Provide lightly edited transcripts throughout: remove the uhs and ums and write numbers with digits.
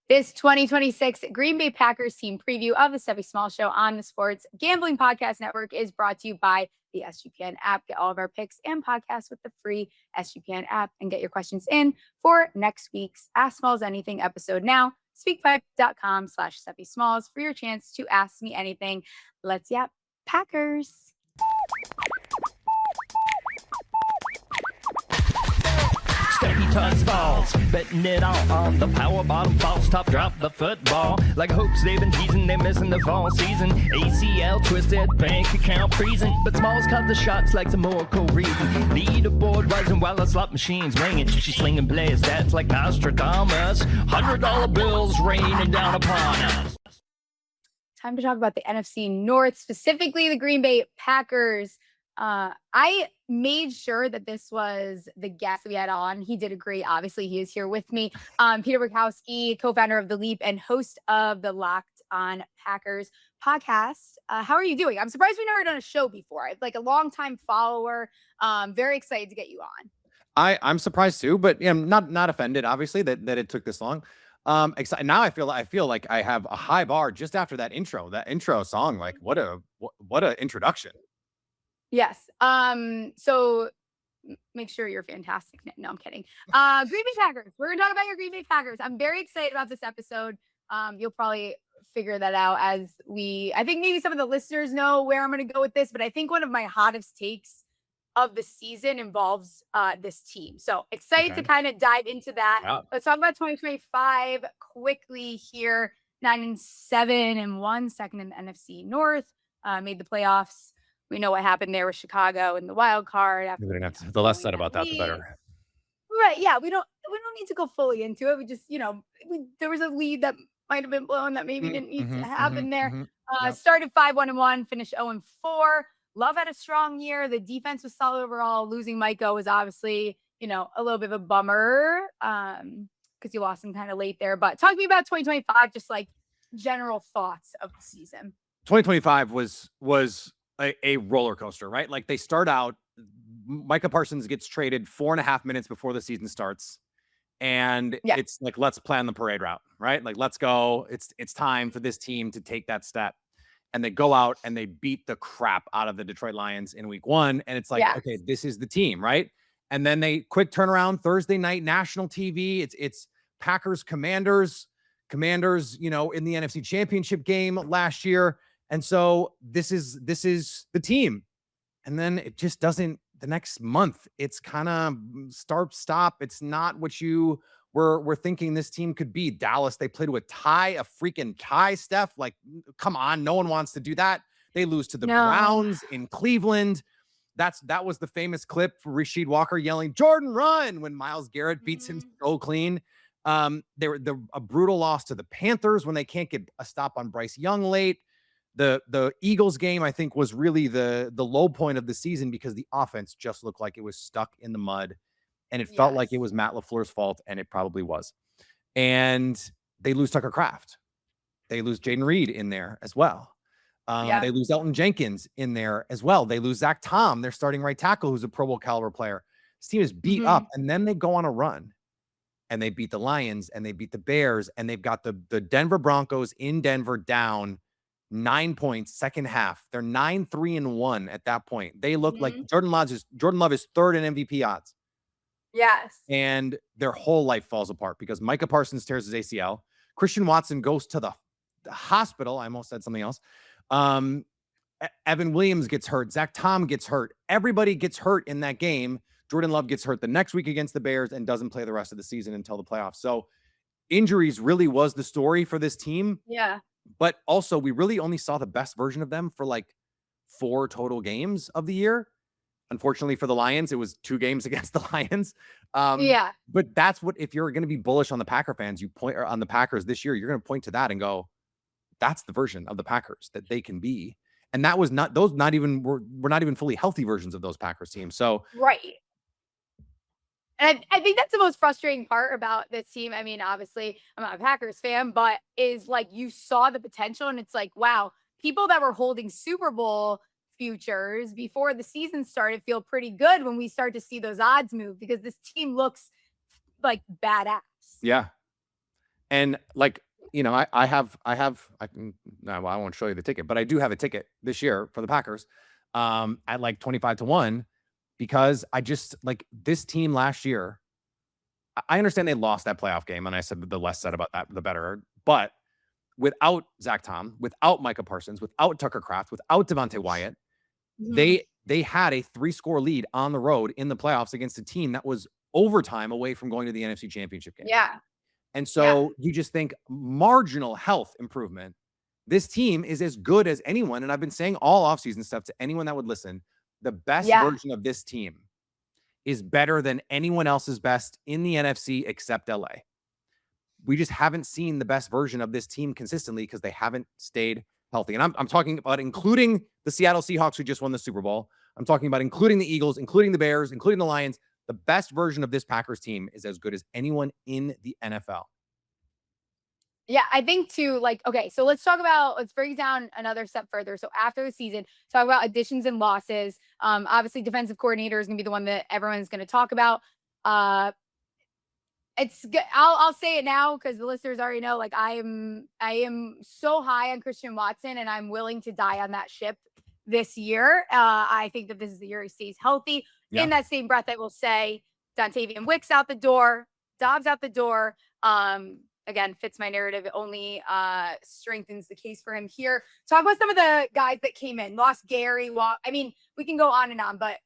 This 2026 Green Bay Packers team preview of the Steffi Small Show on the Sports Gambling Podcast Network is brought to you by the SGPN app. Get all of our picks and podcasts with the free SGPN app and get your questions in for next week's Ask Smalls Anything episode now. Speakpipe.com/Steffi Smalls for your chance to ask me anything. Let's yap Packers. Steffi tugs balls, betting it all on the power bottom falls top drop the football. Like hopes they've been teasing, they're missing the fall season. ACL twisted, bank account freezing, but Smalls cut the shots like some more cool reason. Leaderboard rising while the slot machine's ringing. She's slinging plays, that's like Nostradamus. $100 bills raining down upon us. Time to talk about the NFC North, specifically the Green Bay Packers. I made sure that this was the guest that we had on. He did agree. Obviously, he is here with me. Peter Bukowski, co-founder of The Leap and host of the Locked on Packers podcast. How are you doing? I'm surprised we've never done a show before. Like a longtime follower. Very excited to get you on. I'm surprised too, but I'm not offended, obviously, that it took this long. Excited. Now I feel like I have a high bar just after that intro song. Like what a introduction. Yes. So make sure you're fantastic. No, I'm kidding. Green Bay Packers. We're gonna talk about your Green Bay Packers. I'm very excited about this episode. You'll probably figure that out as I think maybe some of the listeners know where I'm gonna go with this, but I think one of my hottest takes of the season involves this team. So excited to kind of dive into that. Yeah. Let's talk about 2025 quickly here. 9-7-1, second in the NFC North. Made the playoffs. We know what happened there with Chicago in the wild card. The less said about that, the better. Right. Yeah. We don't need to go fully into it. We just, there was a lead that might have been blown that maybe didn't need to happen there. Started 5-1-1, finished 0-4. Love had a strong year. The defense was solid overall. Losing Micah was obviously, a little bit of a bummer because you lost him kind of late there. But talk to me about 2025, just like general thoughts of the season. 2025 was a roller coaster, right? Like they start out, Micah Parsons gets traded 4.5 minutes before the season starts. And it's like, let's plan the parade route, right? Like, let's go. It's time for this team to take that step. And they go out and they beat the crap out of the Detroit Lions in week 1. And it's like, okay, this is the team, right? And then they quick turnaround Thursday night, national TV. It's Packers Commanders, in the NFC Championship game last year. And so this is the team. And then it just doesn't, the next month, it's kind of stop. It's not what you were thinking this team could be. Dallas, they played with a freaking tie, Steph. Like, come on, no one wants to do that. They lose to the Browns in Cleveland. That was the famous clip for Rasheed Walker yelling, "Jordan, run," when Myles Garrett beats him so clean. They were a brutal loss to the Panthers when they can't get a stop on Bryce Young late. The Eagles game, I think, was really the low point of the season because the offense just looked like it was stuck in the mud, and it felt like it was Matt LaFleur's fault, and it probably was. And they lose Tucker Kraft. They lose Jaden Reed in there as well. They lose Elton Jenkins in there as well. They lose Zach Tom, their starting right tackle, who's a Pro Bowl caliber player. This team is beat up, and then they go on a run, and they beat the Lions, and they beat the Bears, and they've got the Denver Broncos in Denver down 9 points, second half. They're 9-3-1 at that point. They look like Jordan Love is third in MVP odds. Yes. And their whole life falls apart because Micah Parsons tears his ACL. Christian Watson goes to the hospital. I almost said something else. Evan Williams gets hurt. Zach Tom gets hurt. Everybody gets hurt in that game. Jordan Love gets hurt the next week against the Bears and doesn't play the rest of the season until the playoffs. So injuries really was the story for this team. Yeah. But also, we really only saw the best version of them for like 4 total games of the year. Unfortunately for the Lions, it was 2 games against the Lions. But that's what, if you're going to be bullish on the Packer fans, you point on the Packers this year, you're going to point to that and go, that's the version of the Packers that they can be. And that was not, those not even, were not even fully healthy versions of those Packers teams. So, right. And I think that's the most frustrating part about this team. I mean, obviously, I'm not a Packers fan, but is like you saw the potential and it's like, wow, people that were holding Super Bowl futures before the season started feel pretty good when we start to see those odds move because this team looks like badass. Yeah. And like, no, well, I won't show you the ticket, but I do have a ticket this year for the Packers at like 25-1 because I just like this team last year. I understand they lost that playoff game, and I said that the less said about that, the better. But without Zach Tom, without Micah Parsons, without Tucker Kraft, without Devontae Wyatt, they had a 3-score lead on the road in the playoffs against a team that was overtime away from going to the NFC Championship game. Yeah. And so you just think marginal health improvement. This team is as good as anyone. And I've been saying all offseason stuff to anyone that would listen. The best version of this team is better than anyone else's best in the NFC except LA. We just haven't seen the best version of this team consistently because they haven't stayed healthy. And I'm talking about including the Seattle Seahawks who just won the Super Bowl. I'm talking about including the Eagles, including the Bears, including the Lions. The best version of this Packers team is as good as anyone in the NFL. Yeah, I think too, like, okay, so let's break it down another step further. So after the season, talk about additions and losses. Obviously, defensive coordinator is gonna be the one that everyone's gonna talk about. It's good. I'll say it now because the listeners already know. Like, I am so high on Christian Watson, and I'm willing to die on that ship this year. I think that this is the year he stays healthy. Yeah. In that same breath, I will say Dontavian Wicks out the door, Dobbs out the door. Again, fits my narrative. It only strengthens the case for him here. Talk about some of the guys that came in. Lost Gary. I mean, we can go on and on, but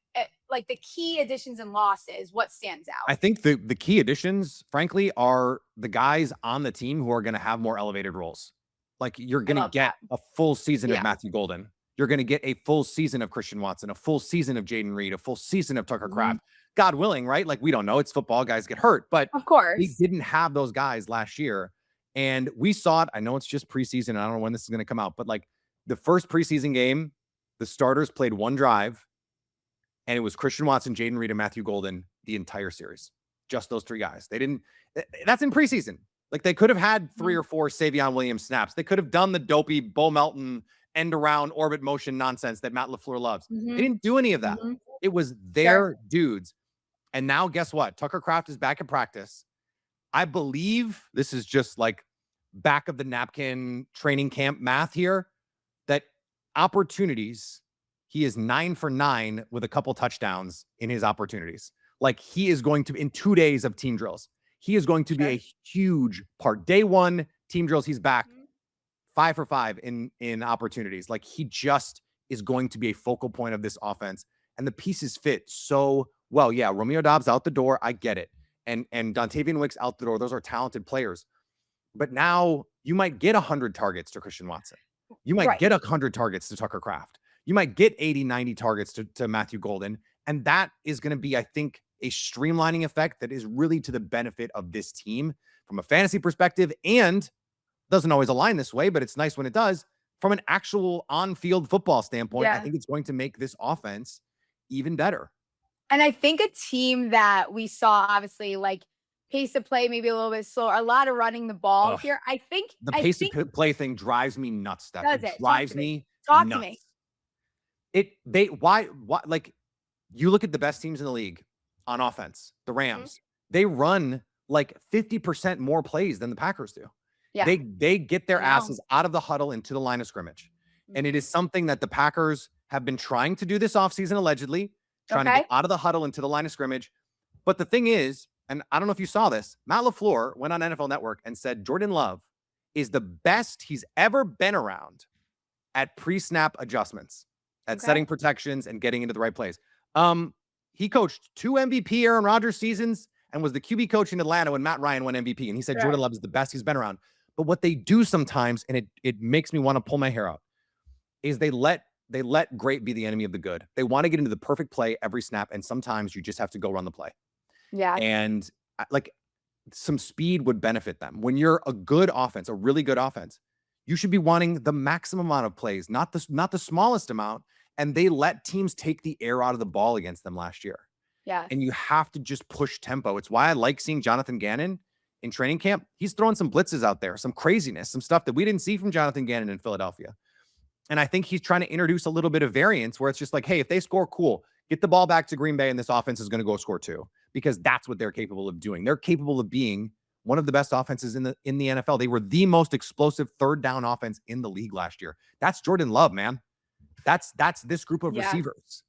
like the key additions and losses, what stands out? I think the key additions, frankly, are the guys on the team who are going to have more elevated roles. Like you're going to get a full season of Matthew Golden. You're going to get a full season of Christian Watson, a full season of Jaden Reed, a full season of Tucker Kraft. God willing, right? Like we don't know. It's football. Guys get hurt. But of course, we didn't have those guys last year. And we saw it. I know it's just preseason. And I don't know when this is going to come out. But like the first preseason game, the starters played one drive. And it was Christian Watson, Jaden Reed, and Matthew Golden the entire series. Just those three guys. They didn't. That's in preseason. Like they could have had 3 or 4 Savion Williams snaps. They could have done the dopey Bo Melton end around orbit motion nonsense that Matt LaFleur loves. They didn't do any of that. It was their dudes. And now guess what? Tucker Kraft is back in practice. I believe this is just like back of the napkin training camp math here, that opportunities, he is 9 for 9 with a couple touchdowns in his opportunities. Like he is going to, in 2 days of team drills, he is going to be a huge part. Day 1 team drills, he's back 5 for 5 in opportunities. Like he just is going to be a focal point of this offense. And the pieces fit so well. Yeah, Romeo Dobbs out the door. I get it. And Dontavian Wicks out the door. Those are talented players. But now you might get 100 targets to Christian Watson. You might get 100 targets to Tucker Kraft. You might get 80, 90 targets to Matthew Golden. And that is going to be, I think, a streamlining effect that is really to the benefit of this team from a fantasy perspective, and doesn't always align this way, but it's nice when it does. From an actual on-field football standpoint, I think it's going to make this offense even better. And I think a team that we saw, obviously, like pace of play maybe a little bit slower, a lot of running the ball here. I think the pace of play thing drives me nuts. It drives me nuts. Talk to me. Why like you look at the best teams in the league on offense, the Rams, they run like 50% more plays than the Packers do. Yeah. They get their asses out of the huddle into the line of scrimmage. And it is something that the Packers have been trying to do this offseason, allegedly, trying to get out of the huddle into the line of scrimmage. But the thing is, and I don't know if you saw this, Matt LaFleur went on NFL Network and said Jordan Love is the best he's ever been around at pre-snap adjustments, at setting protections and getting into the right plays. He coached 2 MVP Aaron Rodgers seasons and was the QB coach in Atlanta when Matt Ryan won MVP. And he said Jordan Love is the best he's been around. But what they do sometimes, and it makes me want to pull my hair out, is they let great be the enemy of the good. They want to get into the perfect play every snap, and sometimes you just have to go run the play. Yeah. And like some speed would benefit them. When you're a good offense, a really good offense, you should be wanting the maximum amount of plays, not the smallest amount. And they let teams take the air out of the ball against them last year. Yeah. And you have to just push tempo. It's why I like seeing Jonathan Gannon in training camp. He's throwing some blitzes out there, some craziness, some stuff that we didn't see from Jonathan Gannon in Philadelphia. And I think he's trying to introduce a little bit of variance where it's just like, hey, if they score, cool, get the ball back to Green Bay and this offense is going to go score 2, because that's what they're capable of doing. They're capable of being one of the best offenses in the NFL. They were the most explosive third down offense in the league last year. That's Jordan Love, man. That's this group of receivers.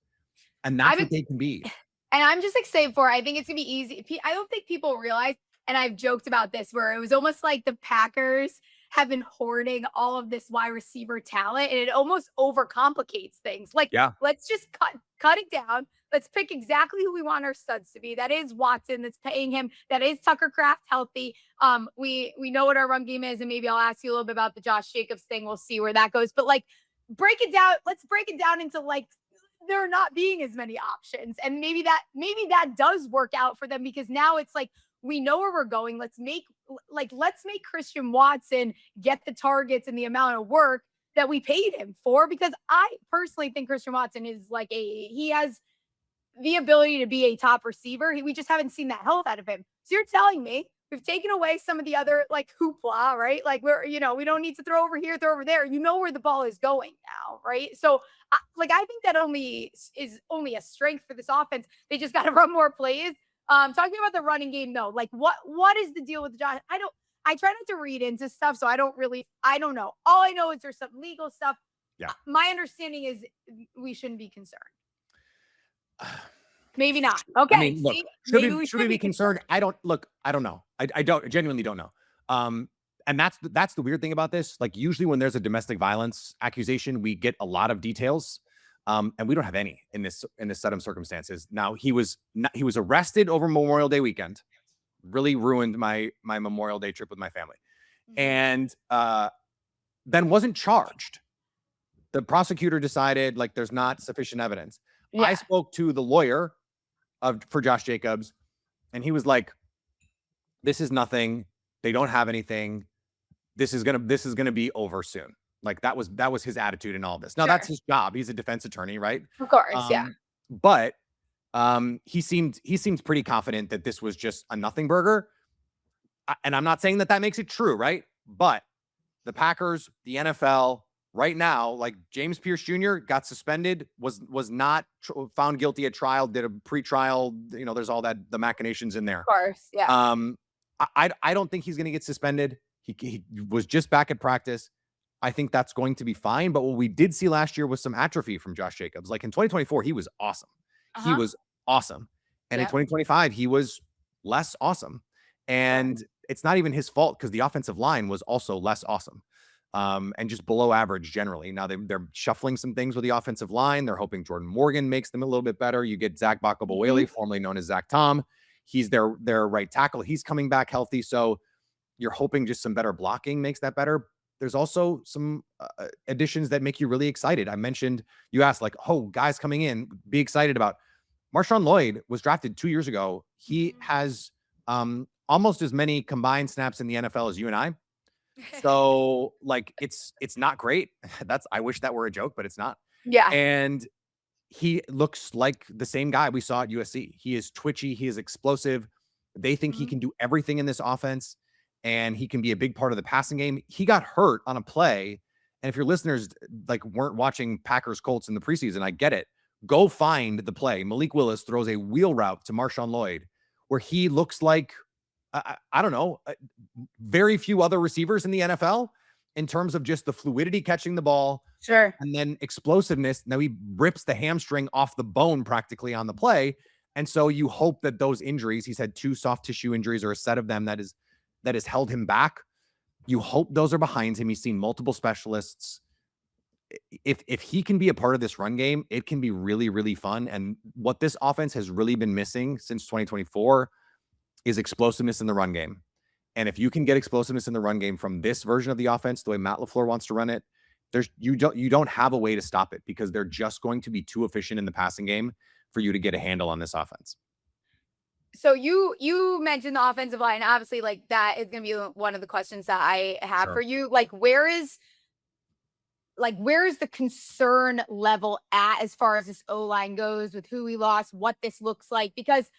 And that's what they can be. And I'm just excited for it. I think it's going to be easy. I don't think people realize, and I've joked about this, where it was almost like the Packers have been hoarding all of this wide receiver talent, and it almost overcomplicates things. Like, let's just cut it down. Let's pick exactly who we want our studs to be. That is Watson, that's paying him. That is Tucker Kraft healthy. We know what our run game is, and maybe I'll ask you a little bit about the Josh Jacobs thing. We'll see where that goes. But like, break it down. Let's break it down into like there not being as many options. And maybe that does work out for them, because now it's like, we know where we're going. Let's make Christian Watson get the targets and the amount of work that we paid him for, because I personally think Christian Watson is like he has the ability to be a top receiver. We just haven't seen that health out of him. So you're telling me we've taken away some of the other like hoopla, right? Like we don't need to throw over here, throw over there. You know where the ball is going now, right? So I think that is only a strength for this offense. They just got to run more plays. Talking about the running game though, like what is the deal with Josh? I try not to read into stuff, so I don't know. All I know is there's some legal stuff. Yeah. My understanding is we shouldn't be concerned. Maybe not. Okay. I mean, look, should we be concerned? I don't know. I genuinely don't know. And that's the weird thing about this. Like, usually when there's a domestic violence accusation, we get a lot of details. And we don't have any in this set of circumstances. Now, he was arrested over Memorial Day weekend. Really ruined my Memorial Day trip with my family. And then wasn't charged. The prosecutor decided like there's not sufficient evidence. Yeah. I spoke to the lawyer for Josh Jacobs, and he was like, "This is nothing. They don't have anything. This is gonna be over soon." Like that was his attitude in all of this. Now that's his job. He's a defense attorney, right? Of course, yeah. But he seemed pretty confident that this was just a nothing burger. And I'm not saying that makes it true, right? But the Packers, the NFL, right now, like James Pierce Jr. got suspended, was not found guilty at trial, did a pre-trial. There's all the machinations in there. Of course, yeah. I don't think he's going to get suspended. He was just back at practice. I think that's going to be fine. But what we did see last year was some atrophy from Josh Jacobs. Like in 2024, he was awesome. He was awesome. And in 2025, he was less awesome. And it's not even his fault, because the offensive line was also less awesome. And just below average generally. Now they're shuffling some things with the offensive line. They're hoping Jordan Morgan makes them a little bit better. You get Zach Bakabawele, formerly known as Zach Tom. He's their right tackle. He's coming back healthy. So you're hoping just some better blocking makes that better. There's also some additions that make you really excited. I mentioned, you asked like, oh, guys coming in, be excited about. Marshawn Lloyd was drafted 2 years ago. He has almost as many combined snaps in the NFL as you and I. So like, it's not great. I wish that were a joke, but it's not. Yeah. And he looks like the same guy we saw at USC. He is twitchy. He is explosive. They think he can do everything in this offense, and he can be a big part of the passing game. He got hurt on a play. And if your listeners like weren't watching Packers Colts in the preseason, I get it. Go find the play. Malik Willis throws a wheel route to Marshawn Lloyd where he looks like, I don't know, very few other receivers in the NFL in terms of just the fluidity catching the ball. Sure. And then explosiveness. Now he rips the hamstring off the bone practically on the play. And so you hope that those injuries, he's had 2 soft tissue injuries or a set of them that has held him back. You hope those are behind him. He's seen multiple specialists. If he can be a part of this run game, it can be really, really fun. And what this offense has really been missing since 2024 is explosiveness in the run game. And if you can get explosiveness in the run game from this version of the offense, the way Matt LaFleur wants to run it, you don't have a way to stop it, because they're just going to be too efficient in the passing game for you to get a handle on this offense. So you mentioned the offensive line. Obviously, like that is going to be one of the questions that I have for you. Like, where is the concern level at as far as this O-line goes, with who we lost, what this looks like? Because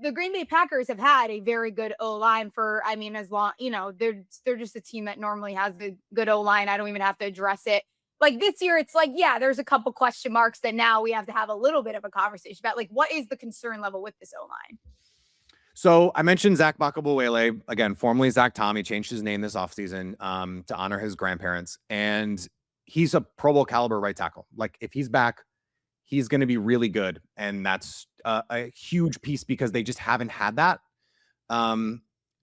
the Green Bay Packers have had a very good O-line for, I mean, as long, they're just a team that normally has the good O-line. I don't even have to address it. Like this year, it's like, yeah, there's a couple question marks that now we have to have a little bit of a conversation about. Like, what is the concern level with this O-line? So I mentioned Zach Bakabawele, again, formerly Zach Tom. He changed his name this offseason to honor his grandparents. And he's a Pro Bowl caliber right tackle. Like, if he's back, he's going to be really good. And that's a huge piece because they just haven't had that.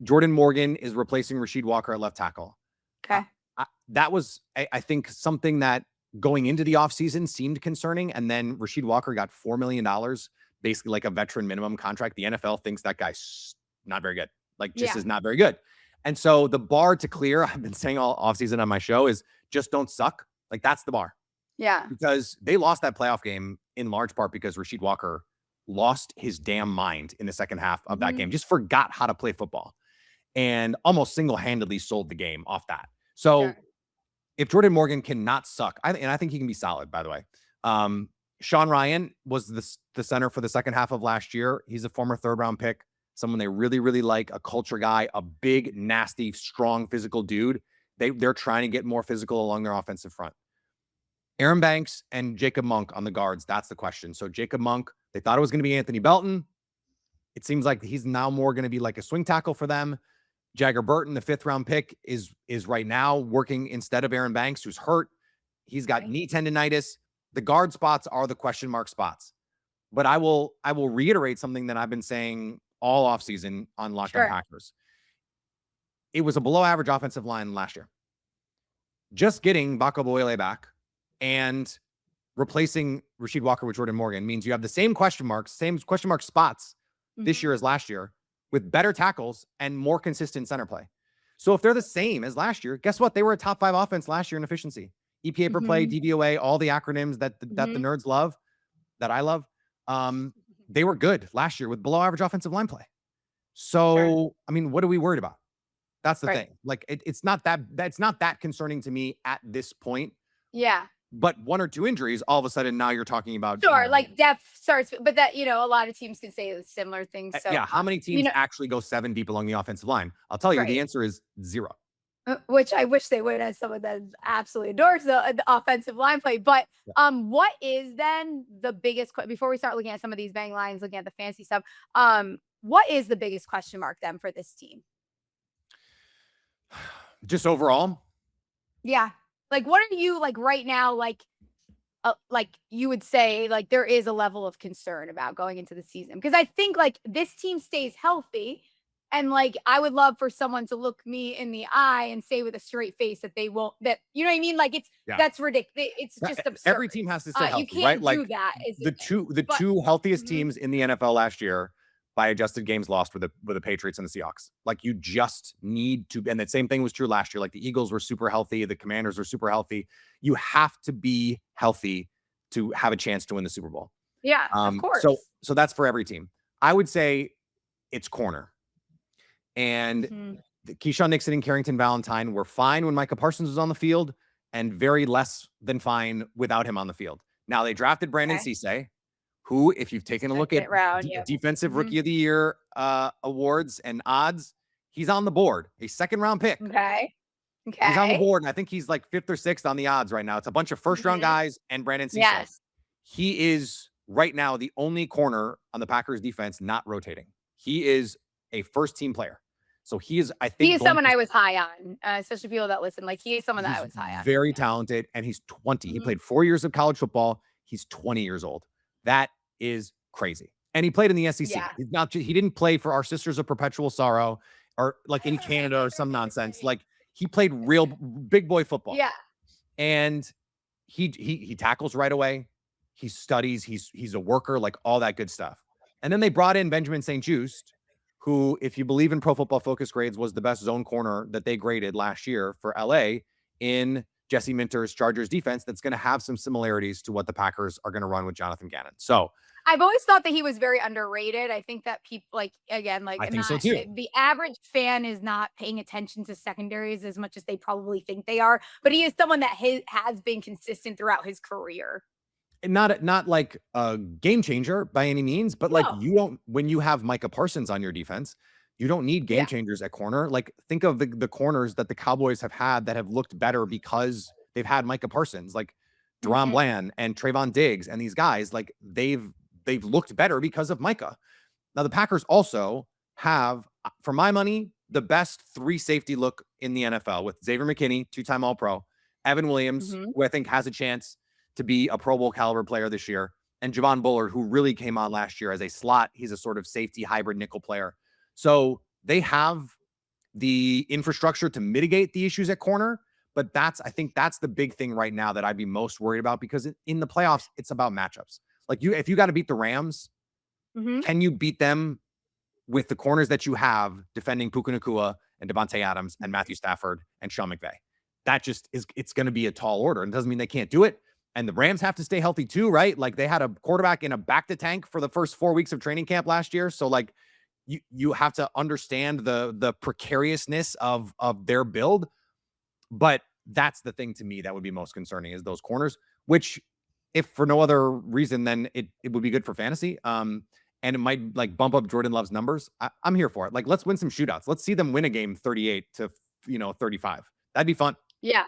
Jordan Morgan is replacing Rasheed Walker at left tackle. Okay. That was, I think, something that going into the offseason seemed concerning. And then Rasheed Walker got $4 million, basically like a veteran minimum contract. The NFL thinks that guy's not very good, like just is not very good. And so the bar to clear, I've been saying all offseason on my show, is just don't suck. Like, that's the bar. Yeah. Because they lost that playoff game in large part because Rasheed Walker lost his damn mind in the second half of that game, just forgot how to play football and almost single-handedly sold the game off that. So if Jordan Morgan cannot suck, and I think he can be solid, by the way. Sean Ryan was the center for the second half of last year. He's a former third-round pick, someone they really, really like, a culture guy, a big, nasty, strong, physical dude. They're trying to get more physical along their offensive front. Aaron Banks and Jacob Monk on the guards. That's the question. So Jacob Monk, they thought it was going to be Anthony Belton. It seems like he's now more going to be like a swing tackle for them. Jagger Burton, the 5th-round pick, is right now working instead of Aaron Banks, who's hurt. He's got knee tendonitis. The guard spots are the question mark spots. But I will reiterate something that I've been saying all offseason on Locked On Packers. It was a below-average offensive line last year. Just getting Bakabawele back and replacing Rasheed Walker with Jordan Morgan means you have the same question mark spots this year as last year, with better tackles and more consistent center play. So if they're the same as last year, guess what? They were a top 5 offense last year in efficiency. EPA per play, DVOA, all the acronyms that the nerds love, that I love. They were good last year with below average offensive line play. So, I mean, what are we worried about? That's the thing. Like, it's not that concerning to me at this point. Yeah. But 1 or 2 injuries, all of a sudden now you're talking about. Sure, like depth starts, but that, a lot of teams can say similar things. So yeah, how many teams actually go 7 deep along the offensive line? I'll tell you, the answer is 0. Which I wish they would, as someone that absolutely adores the offensive line play. But what is then the biggest, before we start looking at some of these bang lines, looking at the fancy stuff, what is the biggest question mark then for this team? Just overall? Yeah. Like, what are you like right now? Like you would say, like, there is a level of concern about going into the season, because I think like this team stays healthy, and like I would love for someone to look me in the eye and say with a straight face that they won't. That, you know what I mean? Like, that's ridiculous. It's just absurd. Every team has to stay healthy, you can't right? do Like that. The two healthiest teams in the NFL last year by adjusted games lost were the Patriots and the Seahawks. Like, you just need to, and the same thing was true last year. Like, the Eagles were super healthy, the Commanders were super healthy. You have to be healthy to have a chance to win the Super Bowl. Yeah, of course. So that's for every team. I would say it's corner. And Keyshawn Nixon and Carrington Valentine were fine when Micah Parsons was on the field, and very less than fine without him on the field. Now, they drafted Brandon Cisse, who, if you've taken a look at Defensive Rookie of the Year awards and odds, he's on the board, a 2nd-round pick. Okay. He's on the board, and I think he's like 5th or 6th on the odds right now. It's a bunch of 1st-round guys and Brandon Cisse. Yes. He is right now the only corner on the Packers defense not rotating. He is a first-team player. So he is, I think, he is someone I was high on, especially people that listen. Like, he is someone that I was high on. Very talented, and he's 20. He played 4 years of college football. He's 20 years old. That is crazy. And he played in the SEC. He's not. He didn't play for our Sisters of Perpetual Sorrow or like in Canada or some nonsense. Like, he played real big boy football. Yeah. And he tackles right away. He studies. He's a worker. Like, all that good stuff. And then they brought in Benjamin St-Juste, who, if you believe in Pro Football Focus grades, was the best zone corner that they graded last year for LA in Jesse Minter's Chargers defense. That's going to have some similarities to what the Packers are going to run with Jonathan Gannon. So I've always thought that he was very underrated. I think that people, like, again, like, I think so too. The average fan is not paying attention to secondaries as much as they probably think they are, but he is someone that has been consistent throughout his career. Not like a game changer by any means, but like, when you have Micah Parsons on your defense, you don't need game changers at corner. Like, think of the corners that the Cowboys have had that have looked better because they've had Micah Parsons, like Deron Bland and Trayvon Diggs, and these guys, like, they've looked better because of Micah. Now, the Packers also have, for my money, the best 3 safety look in the NFL with Xavier McKinney, 2-time All-Pro, Evan Williams, who I think has a chance to be a Pro Bowl caliber player this year, and Javon Bullard, who really came on last year as a slot. He's a sort of safety hybrid nickel player. So they have the infrastructure to mitigate the issues at corner. But I think that's the big thing right now that I'd be most worried about, because in the playoffs, it's about matchups. Like if you got to beat the Rams, can you beat them with the corners that you have defending Puka Nacua and Devontae Adams and Matthew Stafford and Sean McVay? That just it's going to be a tall order, and it doesn't mean they can't do it. And the Rams have to stay healthy too, right? Like they had a quarterback in a back to tank for the first 4 weeks of training camp last year. So like you have to understand the precariousness of their build. But that's the thing to me that would be most concerning, is those corners, which if for no other reason, then it would be good for fantasy. And it might like bump up Jordan Love's numbers. I'm here for it. Like, let's win some shootouts. Let's see them win a game 38-35. That'd be fun. Yeah.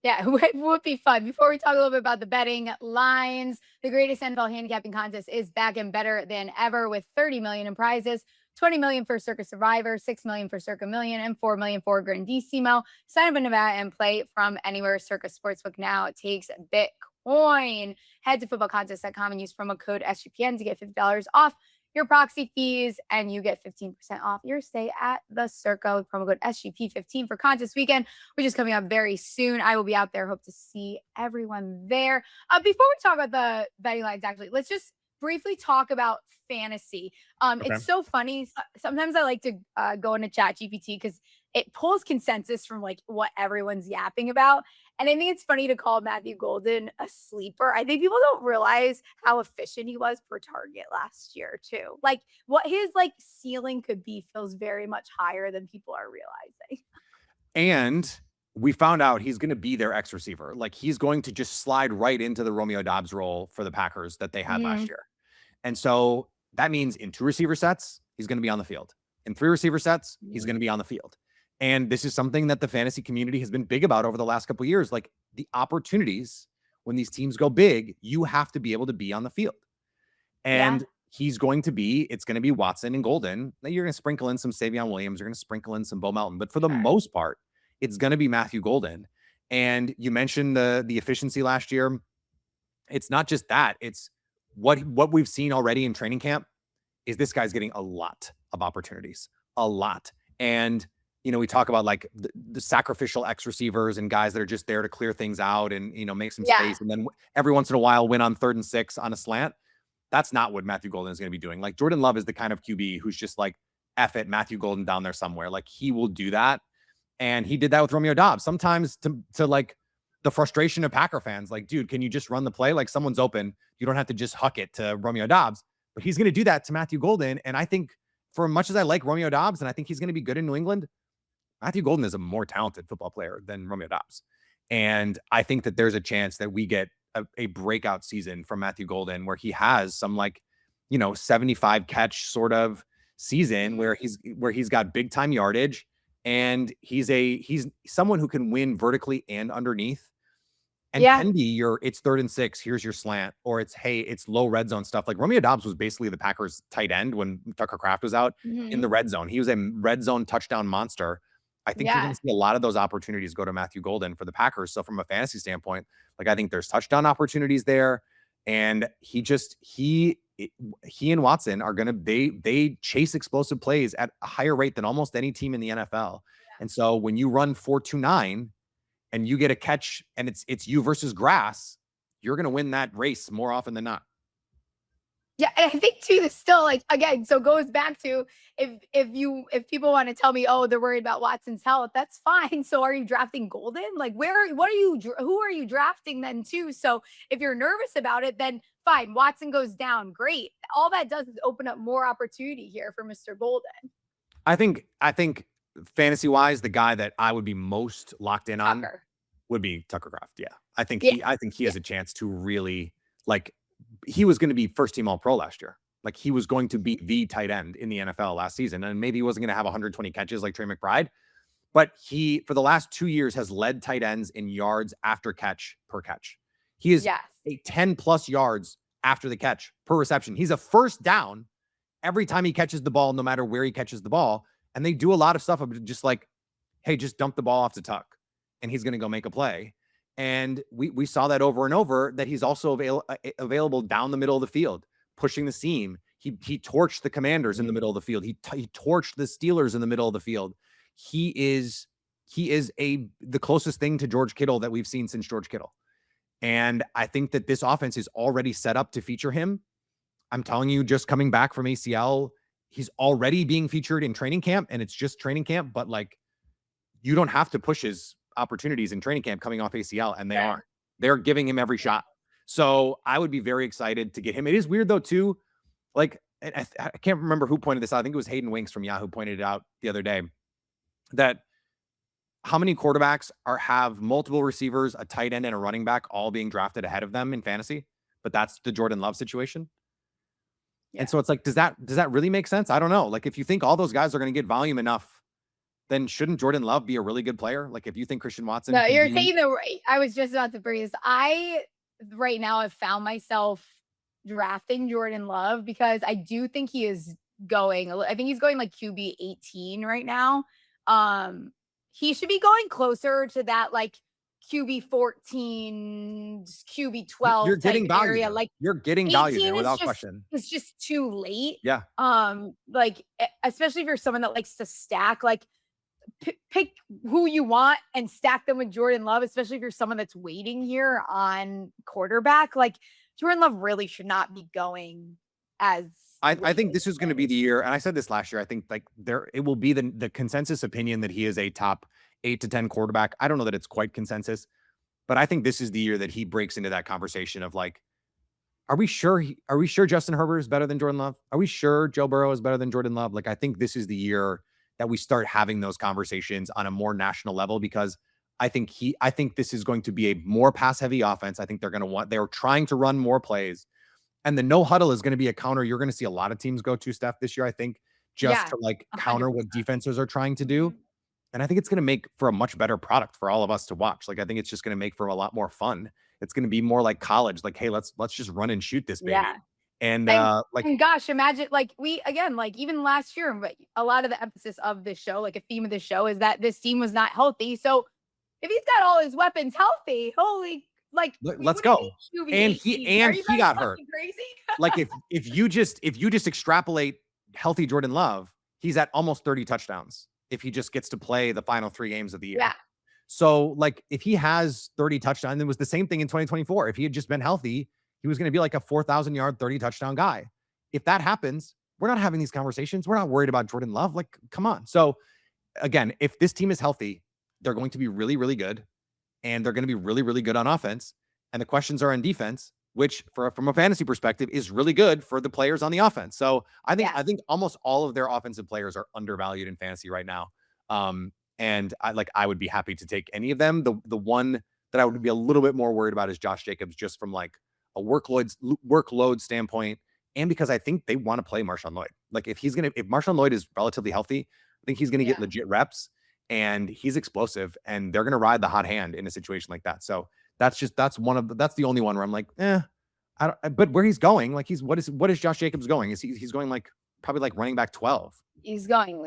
Yeah, it would be fun. Before we talk a little bit about the betting lines, the greatest NFL handicapping contest is back and better than ever with 30 million in prizes, 20 million for Circa Survivor, 6 million for Circa Million, and 4 million for Grandissimo. Sign up in Nevada and play from anywhere. Circa Sportsbook now takes Bitcoin. Head to footballcontest.com and use promo code SGPN to get $50 off your proxy fees, and you get 15% off your stay at the Circa with promo code SGP15 for contest weekend, which is coming up very soon. I will be out there. Hope to see everyone there. Before we talk about the betting lines, actually, let's just briefly talk about fantasy. Okay. It's so funny. Sometimes I like to go into ChatGPT because it pulls consensus from like what everyone's yapping about. And I think it's funny to call Matthew Golden a sleeper. I think people don't realize how efficient he was per target last year too. Like what his like ceiling could be feels very much higher than people are realizing. And we found out he's going to be their X receiver. Like he's going to just slide right into the Romeo Doubs role for the Packers that they had last year. And so that means in 2 receiver sets, he's going to be on the field. In 3 receiver sets, he's going to be on the field. And this is something that the fantasy community has been big about over the last couple of years. Like the opportunities when these teams go big, you have to be able to be on the field. And it's going to be Watson and Golden. You're going to sprinkle in some Savion Williams. You're going to sprinkle in some Bo Melton. But for the most part, it's going to be Matthew Golden. And you mentioned the efficiency last year. It's not just that. It's what we've seen already in training camp is this guy's getting a lot of opportunities, a lot. And we talk about like the sacrificial X receivers and guys that are just there to clear things out and, make some space. And then every once in a while win on 3rd and 6 on a slant. That's not what Matthew Golden is going to be doing. Like Jordan Love is the kind of QB who's just like, F it, Matthew Golden down there somewhere. Like he will do that. And he did that with Romeo Doubs. Sometimes to like the frustration of Packer fans, like, dude, can you just run the play? Like someone's open. You don't have to just huck it to Romeo Doubs. But he's going to do that to Matthew Golden. And I think for as much as I like Romeo Doubs, and I think he's going to be good in New England, Matthew Golden is a more talented football player than Romeo Doubs. And I think that there's a chance that we get a breakout season from Matthew Golden where he has some like, 75 catch sort of season where he's got big time yardage and he's someone who can win vertically and underneath. And can be it's 3rd and 6, here's your slant, or it's low red zone stuff. Like Romeo Doubs was basically the Packers tight end when Tucker Kraft was out in the red zone. He was a red zone touchdown monster. I think you're going to see a lot of those opportunities go to Matthew Golden for the Packers. So from a fantasy standpoint, like I think there's touchdown opportunities there. And he and Watson are going to, they chase explosive plays at a higher rate than almost any team in the NFL. And so when you run 4.29 and you get a catch and it's you versus grass, you're going to win that race more often than not. Yeah, and I think too, this still like again, so goes back to if people want to tell me, oh, they're worried about Watson's health, that's fine. So are you drafting Golden? Like who are you drafting then too? So if you're nervous about it, then fine. Watson goes down. Great. All that does is open up more opportunity here for Mr. Golden. I think fantasy wise, the guy that I would be most locked in on would be Tucker Kraft. Yeah. I think he has a chance to really like, he was going to be first team All-Pro last year. Like he was going to be the tight end in the NFL last season. And maybe he wasn't going to have 120 catches like Trey McBride, but he, for the last 2 years, has led tight ends in yards after catch per catch. He is a 10 plus yards after the catch per reception. He's a first down every time he catches the ball, no matter where he catches the ball. And they do a lot of stuff of just like, hey, just dump the ball off to Tuck and he's going to go make a play. And we saw that over and over, that he's also available down the middle of the field, pushing the seam. He torched the Commanders in the middle of the field. He torched the Steelers in the middle of the field. He is the closest thing to George Kittle that we've seen since George Kittle. And I think that this offense is already set up to feature him. I'm telling you, just coming back from ACL, he's already being featured in training camp, and it's just training camp, but like, you don't have to push his opportunities in training camp coming off ACL, and they're giving him every shot. So I would be very excited to get him. It is weird though, too. Like, I can't remember who pointed this out. I think it was Hayden Winks from Yahoo pointed it out the other day, that how many quarterbacks have multiple receivers, a tight end, and a running back all being drafted ahead of them in fantasy, but that's the Jordan Love situation. Yeah. And so it's like, does that really make sense? I don't know. Like, if you think all those guys are going to get volume enough, then shouldn't Jordan Love be a really good player? Like, if you think Christian Watson. No, you're saying the right. I was just about to bring this. I right now have found myself drafting Jordan Love because I do think he is going. I think he's going like QB 18 right now. He should be going closer to that like QB 14, QB 12. You're getting value area. Like, you're getting value there without question. It's just too late. Yeah. Like, especially if you're someone that likes to stack, like, pick who you want and stack them with Jordan Love, especially if you're someone that's waiting here on quarterback. Like, Jordan Love really should not be going as I think this is going to be the year. And I said this last year. I think like it will be the consensus opinion that he is a top 8 to 10 quarterback. I don't know that it's quite consensus, but I think this is the year that he breaks into that conversation of like, are we sure Justin Herbert is better than Jordan Love? Are we sure Joe Burrow is better than Jordan Love? Like, I think this is the year that we start having those conversations on a more national level, because I think this is going to be a more pass heavy offense. I think they're trying to run more plays, and the no huddle is going to be a counter. You're going to see a lot of teams go to Steph this year, I think, just to like counter 100%. What defenses are trying to do. And I think it's going to make for a much better product for all of us to watch. Like, I think it's just going to make for a lot more fun. It's going to be more like college. Like, hey, let's just run and shoot this baby. Yeah. And gosh, imagine like even last year, but a lot of the emphasis of this show, like a theme of the show, is that this team was not healthy. So if he's got all his weapons healthy, holy, like, let's go. And he got hurt. Crazy? Like, if you just extrapolate healthy Jordan Love, he's at almost 30 touchdowns if he just gets to play the final 3 games of the year. Yeah. So like, if he has 30 touchdowns, it was the same thing in 2024. If he had just been healthy, he was going to be like a 4,000 yard, 30 touchdown guy. If that happens, we're not having these conversations. We're not worried about Jordan Love. Like, come on. So again, if this team is healthy, they're going to be really, really good. And they're going to be really, really good on offense. And the questions are on defense, which from a fantasy perspective is really good for the players on the offense. So I think almost all of their offensive players are undervalued in fantasy right now. And I would be happy to take any of them. The one that I would be a little bit more worried about is Josh Jacobs, just from like a workload standpoint, and because I think they want to play Marshawn Lloyd. Like, if Marshawn Lloyd is relatively healthy, I think he's going to get legit reps, and he's explosive, and they're going to ride the hot hand in a situation like that. So that's the only one where I'm like, but where he's going, like, what is Josh Jacobs going? He's going like probably like running back 12. He's going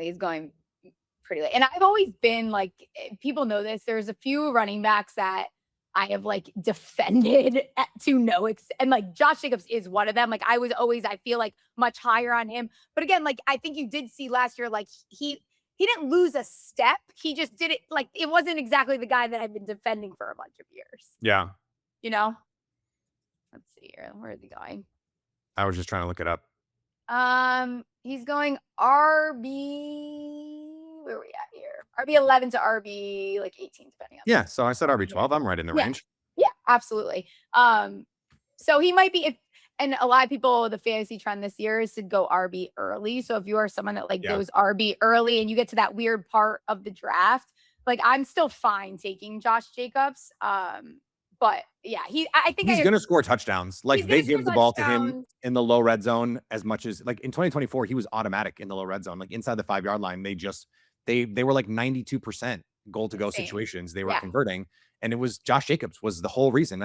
pretty late. And I've always been like, people know this, there's a few running backs that I have like defended to no extent. And like Josh Jacobs is one of them. Like, I feel like much higher on him. But again, like, I think you did see last year, like he didn't lose a step. He just did it. Like, it wasn't exactly the guy that I've been defending for a bunch of years. Yeah. You know, let's see here. Where is he going? I was just trying to look it up. He's going RB. Where are we at here? RB 11 to RB like 18, depending on. Yeah. So I said RB 12. I'm right in the range. Yeah, absolutely. So he might be, and a lot of people, the fantasy trend this year is to go RB early. So if you are someone that like goes RB early and you get to that weird part of the draft, like, I'm still fine taking Josh Jacobs. But yeah, I think he's going to score touchdowns. Like, they give the ball to him in the low red zone as much as, like, in 2024, he was automatic in the low red zone, like inside the 5 yard line. They were like 92% goal to go situations they were converting. And it was Josh Jacobs was the whole reason.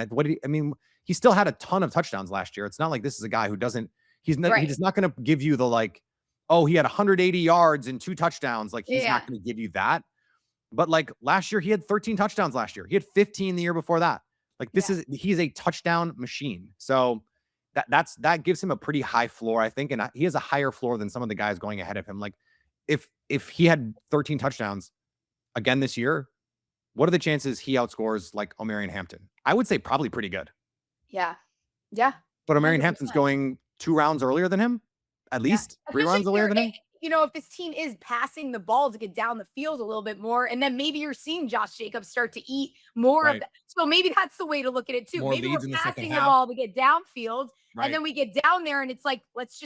He still had a ton of touchdowns last year. It's not like this is a guy who He's Right. not going to give you the like, oh, he had 180 yards and 2 touchdowns. Like he's Yeah. not going to give you that. But like last year, he had 13 touchdowns last year. He had 15 the year before that. Like Yeah. he's a touchdown machine. So that gives him a pretty high floor, I think, and he has a higher floor than some of the guys going ahead of him. Like if he had 13 touchdowns again this year, what are the chances he outscores like Omarion Hampton? I would say probably pretty good. Yeah. Yeah. But Omarion Hampton's 100%. going 2 rounds earlier than him, at Yeah. least 3 Especially rounds if earlier than him. if this team is passing the ball to get down the field a little bit more, and then maybe you're seeing Josh Jacobs start to eat more of Right. that. So maybe that's the way to look at it too. More Maybe we're leads in the second passing the half. ball to get downfield, and Right. then we get down there, and it's like, let's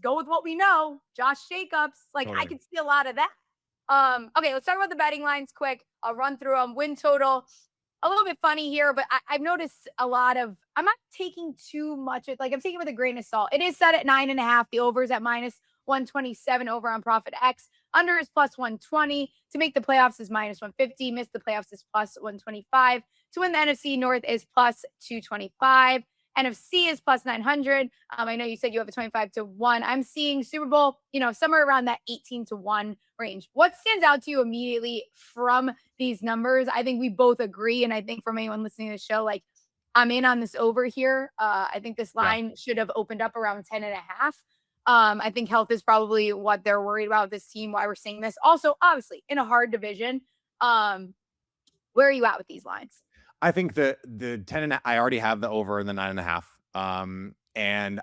go with what we know. Josh Jacobs. Like I Totally. could see a lot of that. Okay, let's talk about the betting lines quick. I'll run through them. Win total. A little bit funny here, but I've noticed a lot of. I'm not taking too much. Like I'm taking it with a grain of salt. It is set at 9.5. The over is at -127 over on Profit X. Under is +120. To make the playoffs is -150. Miss the playoffs is +125. To win the NFC North is +225. NFC is +900. I know you said you have a 25-1. I'm seeing Super Bowl, somewhere around that 18-1 range. What stands out to you immediately from these numbers? I think we both agree. And I think from anyone listening to the show, like I'm in on this over here. I think this line should have opened up around 10.5. I think health is probably what they're worried about with this team, why we're seeing this. Also, obviously, in a hard division. Where are you at with these lines? I think the 10 and I already have the over in the 9.5. And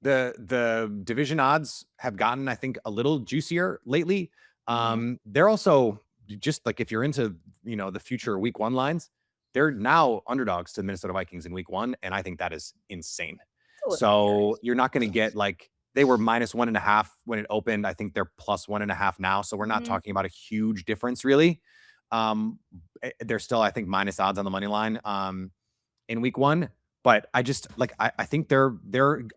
the division odds have gotten, I think, a little juicier lately. They're also just like if you're into the future week 1 lines, they're now underdogs to the Minnesota Vikings in week 1, and I think that is insane. So you're not going to get like they were -1.5 when it opened. I think they're +1.5 now. So we're not talking about a huge difference really. They're still, I think, minus odds on the money line in week 1. But I just like I think they're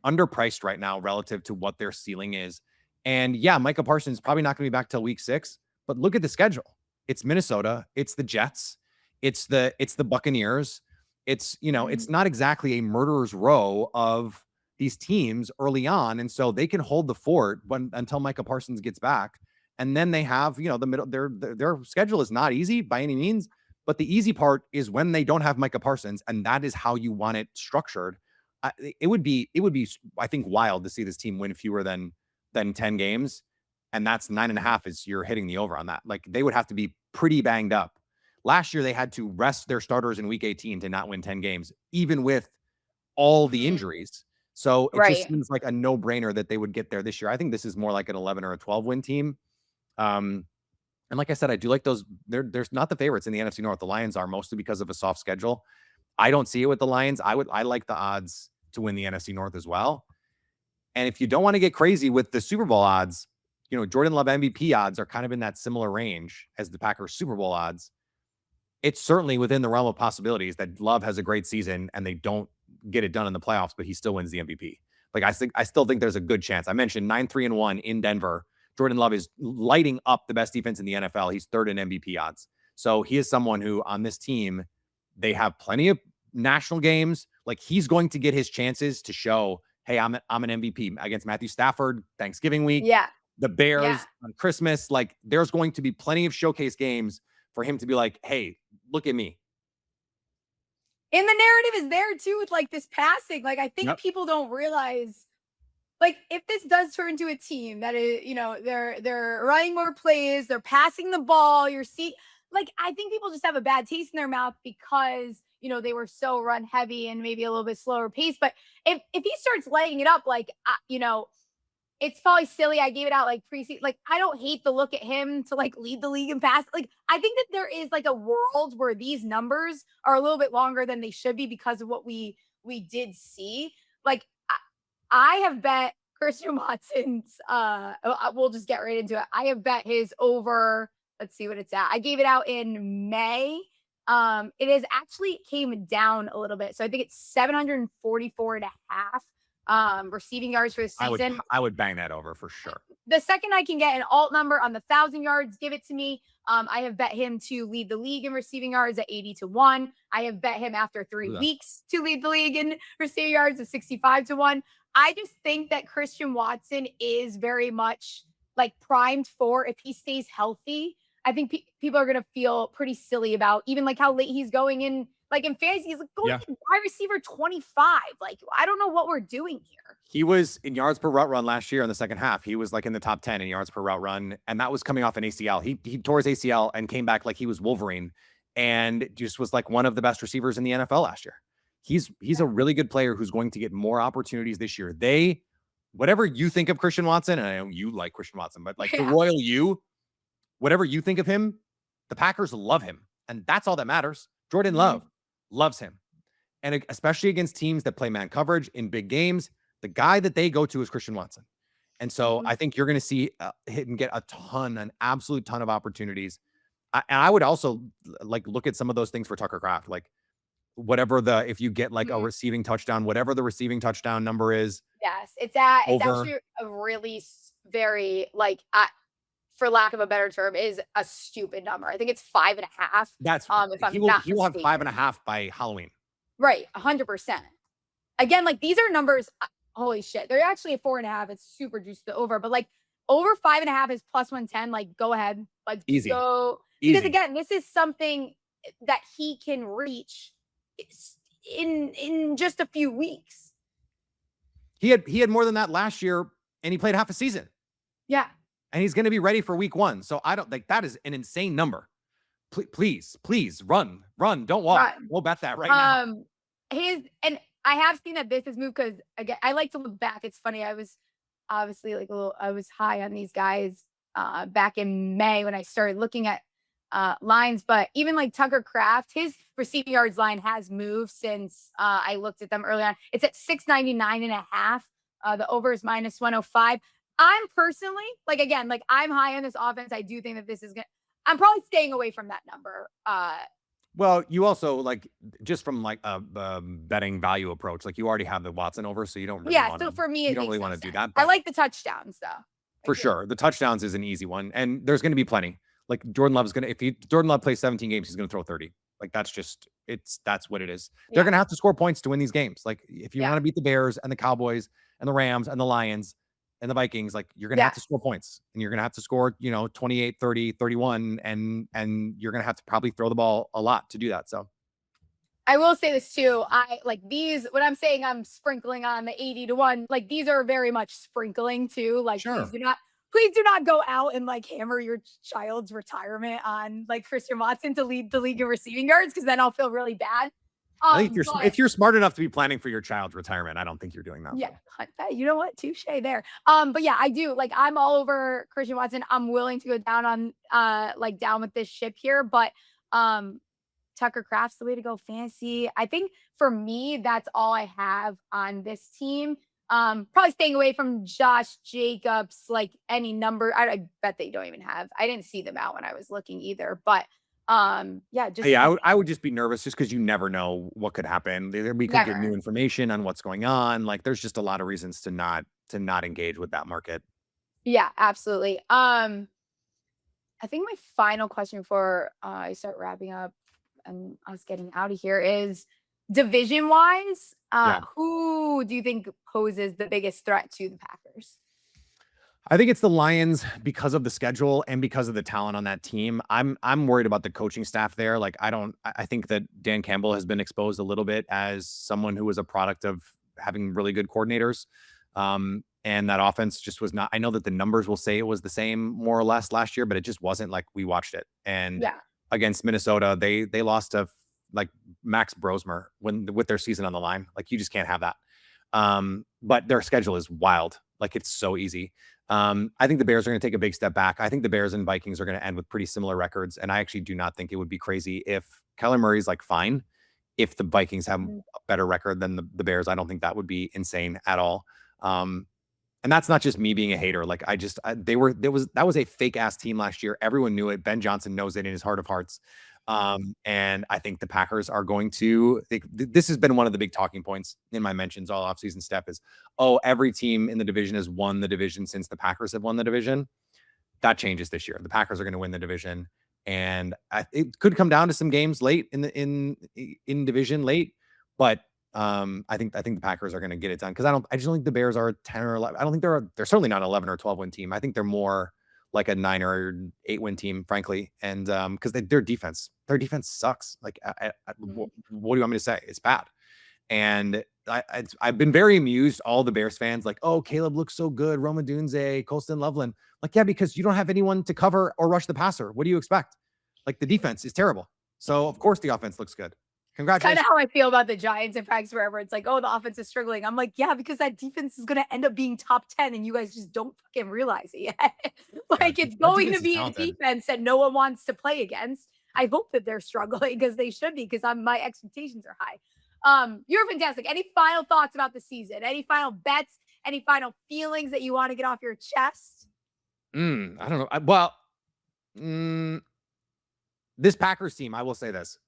underpriced right now relative to what their ceiling is. And yeah, Micah Parsons is probably not going to be back till week 6. But look at the schedule. It's Minnesota. It's the Jets. It's the Buccaneers. It's it's not exactly a murderer's row of these teams early on, and so they can hold the fort until Micah Parsons gets back. And then they have, the middle. Their schedule is not easy by any means, but the easy part is when they don't have Micah Parsons, and that is how you want it structured. It would be, I think, wild to see this team win fewer than 10 games, and that's 9.5. Is you're hitting the over on that. Like they would have to be pretty banged up. Last year they had to rest their starters in week 18 to not win 10 games, even with all the injuries. So it just seems like a no-brainer that they would get there this year. I think this is more like an 11 or a 12 win team. And like I said, I do like those. There's not the favorites in the NFC North. The Lions are mostly because of a soft schedule. I don't see it with the Lions. I like the odds to win the NFC North as well. And if you don't want to get crazy with the Super Bowl odds, Jordan Love MVP odds are kind of in that similar range as the Packers Super Bowl odds. It's certainly within the realm of possibilities that Love has a great season and they don't get it done in the playoffs, but he still wins the MVP. Like I still think there's a good chance. I mentioned 9-3-1 in Denver. Jordan Love is lighting up the best defense in the NFL. He's 3rd in MVP odds. So he is someone who on this team, they have plenty of national games. Like he's going to get his chances to show, hey, I'm an MVP against Matthew Stafford, Thanksgiving week, the Bears on Christmas. Like there's going to be plenty of showcase games for him to be like, hey, look at me. And the narrative is there too with like this passing. Like I think people don't realize, like if this does turn into a team that is, they're running more plays, they're passing the ball, like I think people just have a bad taste in their mouth because they were so run heavy and maybe a little bit slower pace. But if he starts lighting it up, like it's probably silly. I gave it out like preseason. Like, I don't hate the look at him to like lead the league in pass. Like, I think that there is like a world where these numbers are a little bit longer than they should be because of what we did see. Like, I have bet Christian Watson's. We'll just get right into it. I have bet his over. Let's see what it's at. I gave it out in May. It is actually came down a little bit, so I think it's 744.5. Receiving yards for the season. I would bang that over for sure. The second I can get an alt number on the 1,000 yards, give it to me. I have bet him to lead the league in receiving yards at 80-1. I have bet him after 3 weeks to lead the league in receiving yards at 65-1. I just think that Christian Watson is very much like primed for if he stays healthy. I think people are going to feel pretty silly about even like how late he's going in. Like in fantasy, he's like going in wide receiver 25. Like, I don't know what we're doing here. He was in yards per route run last year in the second half. He was like in the top 10 in yards per route run. And that was coming off an ACL. He tore his ACL and came back like he was Wolverine and just was like one of the best receivers in the NFL last year. He's a really good player who's going to get more opportunities this year. Whatever you think of Christian Watson, and I know you like Christian Watson, but like the royal you, whatever you think of him, the Packers love him. And that's all that matters. Jordan Love loves him. And especially against teams that play man coverage in big games, the guy that they go to is Christian Watson. And so I think you're going to see hit and get an absolute ton of opportunities. And I would also like look at some of those things for Tucker Kraft, like if you get like a receiving touchdown, whatever the receiving touchdown number is. Yes, it's actually a really very like, for lack of a better term, is a stupid number. I think it's 5.5. That's if I'm not mistaken. He will have 5.5 by Halloween. Right, 100%. Again, like these are numbers. Holy shit, they're actually at 4.5. It's super juiced to over, but like over 5.5 is plus 110. Like, go ahead, let's go. Because again, this is something that he can reach in just a few weeks. He had more than that last year, and he played half a season. Yeah, and he's going to be ready for week 1. So I don't like that is an insane number. Please run, don't walk. We'll bet that right now. And I have seen that this has moved because again, I like to look back. It's funny. I was obviously like I was high on these guys back in May when I started looking at lines, but even like Tucker Kraft, his receiving yards line has moved since I looked at them early on. It's at 699.5. The over is minus 105. I'm personally like, again, like I'm high on this offense. I do think that this is I'm probably staying away from that number. Well, you also like just from like a betting value approach, like you already have the Watson over, so you don't really so for me, you don't really want to do that. I like the touchdowns though. For sure. The touchdowns is an easy one. And there's going to be plenty. Like Jordan Love is going to, Jordan Love plays 17 games, he's going to throw 30. Like that's what it is. They're going to have to score points to win these games. Like if you want to beat the Bears and the Cowboys and the Rams and the Lions and the Vikings, like you're going to have to score points and you're going to have to score, 28, 30, 31. And you're going to have to probably throw the ball a lot to do that. So I will say this too. I like these, when I'm saying I'm sprinkling on the 80-1, like these are very much sprinkling too. Like please do not go out and like hammer your child's retirement on like Christian Watson to lead the league in receiving yards, because then I'll feel really bad. I think if you're smart enough to be planning for your child's retirement, I don't think you're doing that. Yeah, you know what? Touche there. But yeah, I do like I'm all over Christian Watson. I'm willing to go down on down with this ship here, but Tucker Kraft's the way to go fantasy. I think for me, that's all I have on this team. Probably staying away from Josh Jacobs, like any number. I bet they don't even have. I didn't see them out when I was looking either. But I would just be nervous just because you never know what could happen. We could get new information on what's going on. Like there's just a lot of reasons to not engage with that market. Yeah, absolutely. I think my final question before I start wrapping up and us getting out of here is division wise, who do you think poses the biggest threat to the Packers? I think it's the Lions because of the schedule and because of the talent on that team. I'm worried about the coaching staff there. Like I think that Dan Campbell has been exposed a little bit as someone who was a product of having really good coordinators. And that offense just was not. I know that the numbers will say it was the same more or less last year, but it just wasn't. Like we watched it. And against Minnesota, they lost to like Max Brosmer with their season on the line. Like you just can't have that. But their schedule is wild. Like it's so easy. I think the Bears are going to take a big step back. I think the Bears and Vikings are going to end with pretty similar records. And I actually do not think it would be crazy if Kyler Murray's like fine. If the Vikings have a better record than the Bears, I don't think that would be insane at all. And that's not just me being a hater. Like that was a fake ass team last year. Everyone knew it. Ben Johnson knows it in his heart of hearts. And I think the Packers are going to, this has been one of the big talking points in my mentions all offseason, Steph, is, every team in the division has won the division since the Packers have won the division. That changes this year. The Packers are going to win the division. And it could come down to some games late in division late, but I think the Packers are going to get it done because I just don't think the Bears are a 10 or 11. I don't think they're certainly not an 11 or 12 win team. I think they're more like a 9 or 8 win team, frankly. And because their defense sucks. Like, what do you want me to say? It's bad. And I've been very amused. All the Bears fans like, oh, Caleb looks so good. Roma Dunze, Colston Loveland. Like, yeah, because you don't have anyone to cover or rush the passer. What do you expect? Like, the defense is terrible. So of course the offense looks good. Congratulations. Kind of how I feel about the Giants and practice wherever it's like, oh, the offense is struggling. I'm like, yeah, because that defense is going to end up being top 10 and you guys just don't fucking realize it yet. Like, it's going to be a defense that no one wants to play against. I hope that they're struggling because they should be, because my expectations are high. You're fantastic. Any final thoughts about the season? Any final bets? Any final feelings that you want to get off your chest? I don't know. This Packers team, I will say this.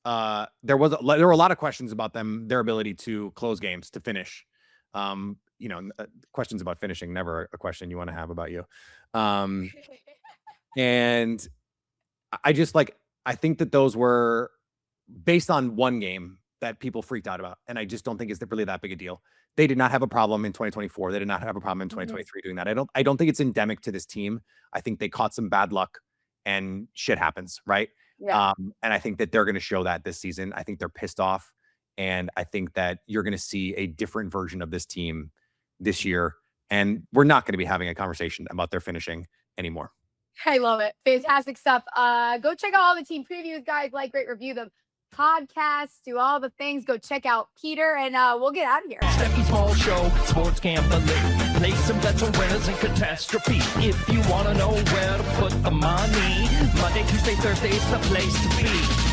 There were a lot of questions about their ability to close games, to finish. Questions about finishing, never a question you want to have about you. And I think that those were based on one game that people freaked out about. And I just don't think it's really that big a deal. They did not have a problem in 2024. They did not have a problem in 2023 doing that. I don't think it's endemic to this team. I think they caught some bad luck and shit happens, right? Yeah. And I think that they're going to show that this season. I think they're pissed off. And I think that you're going to see a different version of this team this year. And we're not going to be having a conversation about their finishing anymore. I love it. Fantastic stuff. Go check out all the team previews, guys. Like, rate, review the podcast, do all the things. Go check out Peter, and we'll get out of here. Steffi Small Show, sports gambling. Play some bets on winners and catastrophe. If you want to know where to put the money, Monday, Tuesday, Thursday is the place to be.